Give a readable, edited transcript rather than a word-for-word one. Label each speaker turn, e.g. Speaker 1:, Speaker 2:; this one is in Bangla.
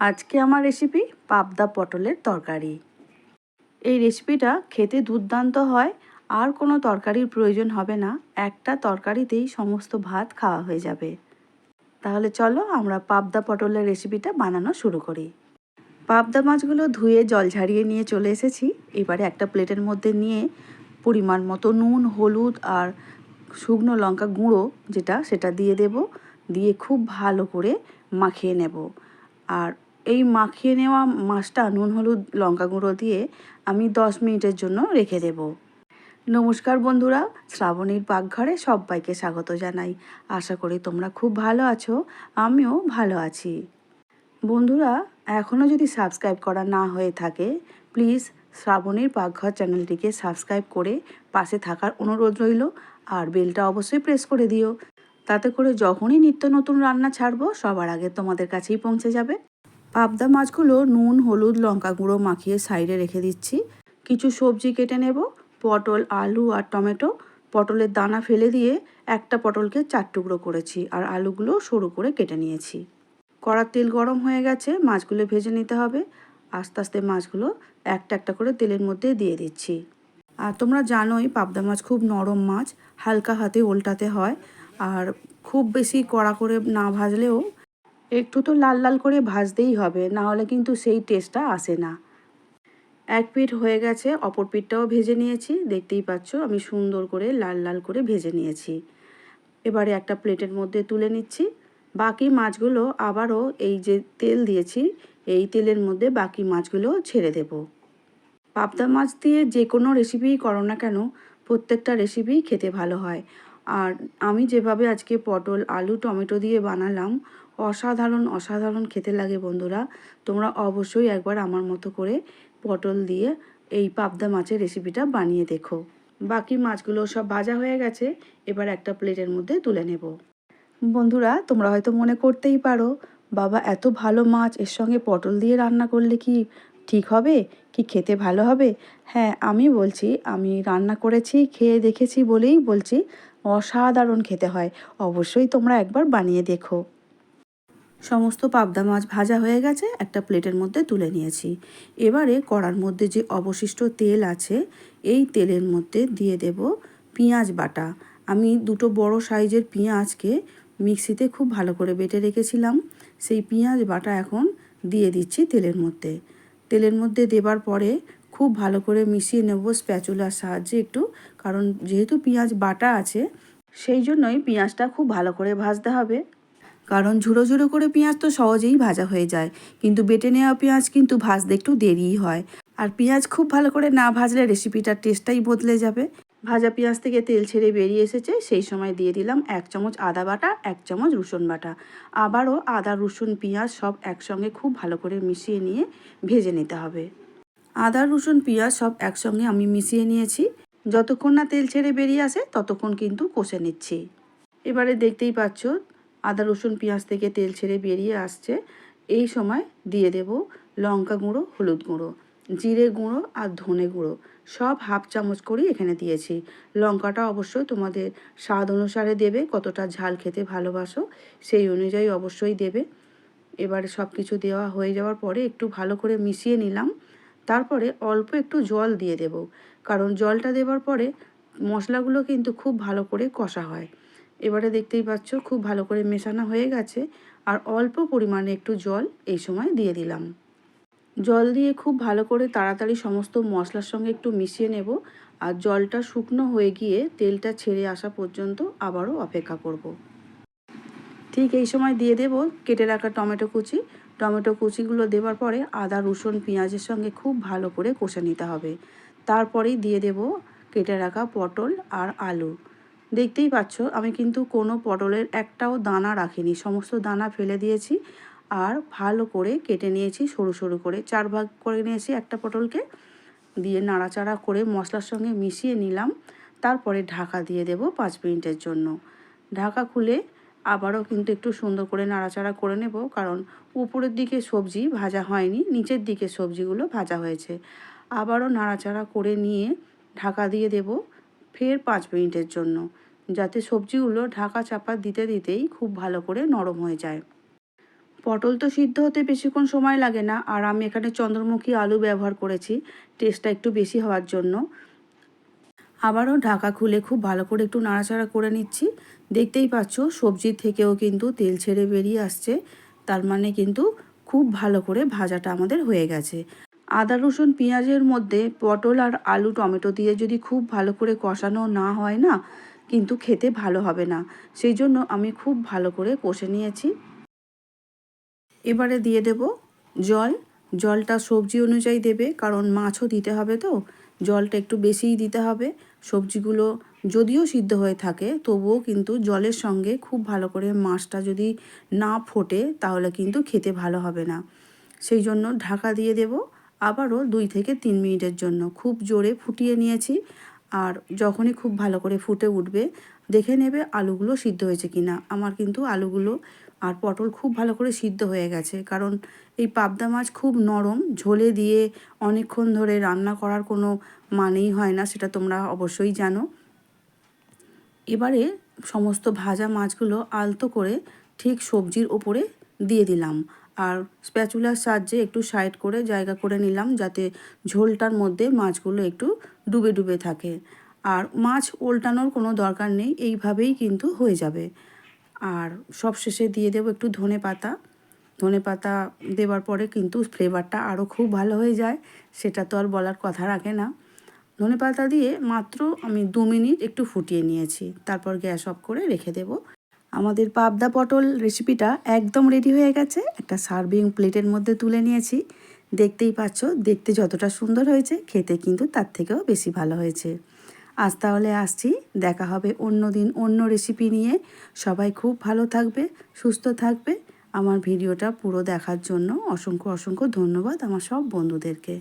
Speaker 1: আজকে আমার রেসিপি পাবদা পটলের তরকারি। এই রেসিপিটা খেতে দুর্দান্ত হয়, আর কোনো তরকারির প্রয়োজন হবে না, একটা তরকারিতেই সমস্ত ভাত খাওয়া হয়ে যাবে। তাহলে চলো আমরা পাবদা পটলের রেসিপিটা বানানো শুরু করি। পাবদা মাছগুলো ধুয়ে জল ঝারিয়ে নিয়ে চলে এসেছি। এবারে একটা প্লেটের মধ্যে নিয়ে পরিমাণ মতো নুন, হলুদ আর শুকনো লঙ্কা গুঁড়ো সেটা দিয়ে দেব। দিয়ে খুব ভালো করে মাখিয়ে নেব। আর এই মাখিয়ে নেওয়া মাছটা নুন, হলুদ, লঙ্কা গুঁড়ো দিয়ে আমি 10 মিনিটের জন্য রেখে দেব। নমস্কার বন্ধুরা, শ্রাবণীর পাকঘরে সবাইকে স্বাগত জানাই। আশা করি তোমরা খুব ভালো আছো, আমিও ভালো আছি। বন্ধুরা, এখনও যদি সাবস্ক্রাইব করা না হয়ে থাকে, প্লিজ শ্রাবণীর পাকঘর চ্যানেলটিকে সাবস্ক্রাইব করে পাশে থাকার অনুরোধ রইল। আর বেলটা অবশ্যই প্রেস করে দিও, তাতে করে যখনই নিত্য নতুন রান্না ছাড়বো সবার আগে তোমাদের কাছেই পৌঁছে যাবে। পাবদা মাছগুলো নুন, হলুদ, লঙ্কা গুঁড়ো মাখিয়ে সাইডে রেখে দিচ্ছি। কিছু সবজি কেটে নেব। পটল, আলু আর টমেটো। পটলের দানা ফেলে দিয়ে একটা পটলকে 4 টুকরো করেছি, আর আলুগুলো সরু করে কেটে নিয়েছি। কড়ার তেল গরম হয়ে গেছে, মাছগুলো ভেজে নিতে হবে। আস্তে আস্তে মাছগুলো একটা একটা করে তেলের মধ্যে দিয়ে দিচ্ছি। আর তোমরা জানোই পাবদা মাছ খুব নরম মাছ, হালকা হাতে উল্টাতে হয়। আর খুব বেশি কড়া করে না ভাজলেও একটু তো লাল লাল করে ভাজতেই হবে, না হলে কিন্তু সেই টেস্টটা আসে না। এক পিঠ হয়ে গেছে, অপর পিঠটাও ভেজে নিয়েছি। দেখতেই পাচ্ছ আমি সুন্দর করে লাল লাল করে ভেজে নিয়েছি। এবারে একটা প্লেটের মধ্যে তুলে নিচ্ছি। বাকি মাছগুলো আবারও এই যে তেল দিয়েছি, এই তেলের মধ্যে বাকি মাছগুলো ছেড়ে দেব। পাবদা মাছ দিয়ে যে কোনো রেসিপিই করো না কেন, প্রত্যেকটা রেসিপিই খেতে ভালো হয়। আর আমি যেভাবে আজকে পটল, আলু, টমেটো দিয়ে বানালাম, অসাধারণ অসাধারণ খেতে লাগে বন্ধুরা। তোমরা অবশ্যই একবার আমার মতো করে পটল দিয়ে এই পাবদা মাছের রেসিপিটা বানিয়ে দেখো। বাকি মাছগুলো সব ভাজা হয়ে গেছে, এবার একটা প্লেটের মধ্যে তুলে নেব। বন্ধুরা, তোমরা হয়তো মনে করতেই পারো, বাবা এত ভালো মাছ, এর সঙ্গে পটল দিয়ে রান্না করলে কি ঠিক হবে, কি খেতে ভালো হবে? হ্যাঁ, আমি বলছি, আমি রান্না করেছি, খেয়ে দেখেছি বলেই বলছি, অসাধারণ খেতে হয়। অবশ্যই তোমরা একবার বানিয়ে দেখো। সমস্ত পাবদা মাছ ভাজা হয়ে গেছে, একটা প্লেটের মধ্যে তুলে নিয়েছি। এবারে কড়ার মধ্যে যে অবশিষ্ট তেল আছে, এই তেলের মধ্যে দিয়ে দেব পেঁয়াজ বাটা। আমি দুটো বড় সাইজের পেঁয়াজকে মিক্সিতে খুব ভালো করে বেটে রেখেছিলাম, সেই পেঁয়াজ বাটা এখন দিয়ে দিচ্ছি তেলের মধ্যে। তেলের মধ্যে দেবার পরে খুব ভালো করে মিশিয়ে নেব স্প্যাচুলার সাহায্যে একটু, কারণ যেহেতু পেঁয়াজ বাটা আছে সেই জন্যই পেঁয়াজটা খুব ভালো করে ভাজতে হবে। কারণ ঝুড়ো ঝুড়ো করে পেঁয়াজ তো সহজেই ভাজা হয়ে যায়, কিন্তু বেটে নেওয়া পেঁয়াজ কিন্তু ভাজতে একটু দেরিই হয়। আর পেঁয়াজ খুব ভালো করে না ভাজলে রেসিপিটার টেস্টটাই বদলে যাবে। ভাজা পেঁয়াজ থেকে তেল ছেড়ে বেরিয়ে এসেছে, সেই সময় দিয়ে দিলাম 1 চামচ আদা বাটা, 1 চামচ রসুন বাটা। আবারও আদা, রসুন, পেঁয়াজ সব একসঙ্গে খুব ভালো করে মিশিয়ে নিয়ে ভেজে নিতে হবে। আদা, রসুন, পেঁয়াজ সব একসঙ্গে আমি মিশিয়ে নিয়েছি। যতক্ষণ না তেল ছেড়ে বেরিয়ে আসে ততক্ষণ কিন্তু কষে নিচ্ছি। এবারে দেখতেই পাচ্ছ আদা, রসুন, পেঁয়াজ থেকে তেল ছেড়ে বেরিয়ে আসছে। এই সময় দিয়ে দেব লঙ্কা গুঁড়ো, হলুদ গুঁড়ো, জিরে গুঁড়ো আর ধনে গুঁড়ো সব হাফ চামচ করেই এখানে দিয়েছি। লঙ্কাটা অবশ্যই তোমাদের স্বাদ অনুসারে দেবে, কতটা ঝাল খেতে ভালোবাসো সেই অনুযায়ী অবশ্যই দেবে। এবারে সব কিছু দেওয়া হয়ে যাওয়ার পরে একটু ভালো করে মিশিয়ে নিলাম। তারপরে অল্প একটু জল দিয়ে দেব, কারণ জলটা দেওয়ার পরে মশলাগুলো কিন্তু খুব ভালো করে কষা হয়। এবারে দেখতেই পাচ্ছ খুব ভালো করে মেশানো হয়ে গেছে, আর অল্প পরিমাণে একটু জল এই সময় দিয়ে দিলাম। জল দিয়ে খুব ভালো করে তাড়াতাড়ি সমস্ত মশলার সঙ্গে একটু মিশিয়ে নেব। আর জলটা শুকনো হয়ে গিয়ে তেলটা ছেড়ে আসা পর্যন্ত আবারও অপেক্ষা করব। ঠিক এই সময় দিয়ে দেব কেটে রাখা টমেটো কুচি। টমেটো কুচিগুলো দেওয়ার পরে আদা, রসুন, পেঁয়াজের সঙ্গে খুব ভালো করে কষে নিতে হবে। তারপরেই দিয়ে দেব কেটে রাখা পটল আর আলু। দেখতেই পাচ্ছ আমি কিন্তু কোনো পটলের একটাও দানা রাখিনি, সমস্ত দানা ফেলে দিয়েছি। আর ভালো করে কেটে নিয়েছি সরু সরু করে, 4 ভাগ করে নিয়েছি একটা পটলকে। দিয়ে নাড়াচাড়া করে মশলার সঙ্গে মিশিয়ে নিলাম। তারপরে ঢাকা দিয়ে দেব 5 মিনিটের জন্য। ঢাকা খুলে আবারও কিন্তু একটু সুন্দর করে নাড়াচাড়া করে নেব, কারণ উপরের দিকে সবজি ভাজা হয়নি, নিচের দিকে সবজিগুলো ভাজা হয়েছে। আবারও নাড়াচাড়া করে নিয়ে ঢাকা দিয়ে দেব ফের 5 মিনিটের জন্য, যাতে সবজিগুলো ঢাকা চাপা দিতে দিতেই খুব ভালো করে নরম হয়ে যায়। পটল তো সিদ্ধ হতে বেশিক্ষণ সময় লাগে না, আর আমি এখানে চন্দ্রমুখী আলু ব্যবহার করেছি টেস্টটা একটু বেশি হওয়ার জন্য। আবারও ঢাকা খুলে খুব ভালো করে একটু নাড়াচাড়া করে নিচ্ছি। দেখতেই পাচ্ছ সবজির থেকেও কিন্তু তেল ছেড়ে বেরিয়ে আসছে, তার মানে কিন্তু খুব ভালো করে ভাজাটা আমাদের হয়ে গেছে। আদা রসুন পেঁয়াজের মধ্যে পটল আর আলু টমেটো দিয়ে যদি খুব ভালো করে কষানো না হয় না, কিন্তু খেতে ভালো হবে না। সেই জন্য আমি খুব ভালো করে কষে নিয়েছি। এবারে দিয়ে দেব জল। জলটা সবজি অনুযায়ী দেবে, কারণ মাছও দিতে হবে তো জলটা একটু বেশিই দিতে হবে। সবজিগুলো যদিও সিদ্ধ হয়ে থাকে তবুও কিন্তু জলের সঙ্গে খুব ভালো করে মাছটা যদি না ফোটে তাহলে কিন্তু খেতে ভালো হবে না। সেই জন্য ঢাকা দিয়ে দেব আবারও 2 থেকে 3 মিনিটের জন্য। খুব জোরে ফুটিয়ে নিয়েছি, আর যখনই খুব ভালো করে ফুটে উঠবে দেখে নেবে আলুগুলো সিদ্ধ হয়েছে কিনা। আমার কিন্তু আলুগুলো আর পটল খুব ভালো করে সিদ্ধ হয়ে গেছে, কারণ এই পাবদা মাছ খুব নরম, ঝোলে দিয়ে অনেকক্ষণ ধরে রান্না করার কোনো মানেই হয় না, সেটা তোমরা অবশ্যই জানো। এবারে সমস্ত ভাজা মাছগুলো আলতো করে ঠিক সবজির ওপরে দিয়ে দিলাম, আর স্প্যাচুলার সাহায্যে একটু সাইড করে জায়গা করে নিলাম যাতে ঝোলটার মধ্যে মাছগুলো একটু ডুবে ডুবে থাকে। আর মাছ ওল্টানোর কোনো দরকার নেই, এইভাবেই কিন্তু হয়ে যাবে। আর সবশেষে দিয়ে দেবো একটু ধনেপাতা। ধনেপাতা দেওয়ার পরে কিন্তু ফ্লেভারটা আরও খুব ভালো হয়ে যায়, সেটা তো আর বলার কথা রাখে না। ধনেপাতা দিয়ে মাত্র আমি 2 মিনিট একটু ফুটিয়ে নিয়েছি, তারপর গ্যাস অফ করে রেখে দেব। আমাদের পাবদা পটল রেসিপিটা একদম রেডি হয়ে গেছে। একটা সার্ভিং প্লেটের মধ্যে তুলে নিয়েছি। দেখতেই পাচ্ছ দেখতে যতটা সুন্দর হয়েছে খেতে কিন্তু তার থেকেও বেশি ভালো হয়েছে। আজ তাহলে আসছি, দেখা হবে অন্য দিন অন্য রেসিপি নিয়ে। সবাই খুব ভালো থাকবে, সুস্থ থাকবে। আমার ভিডিওটা পুরো দেখার জন্য অসংখ্য অসংখ্য ধন্যবাদ আমার সব বন্ধুদেরকে।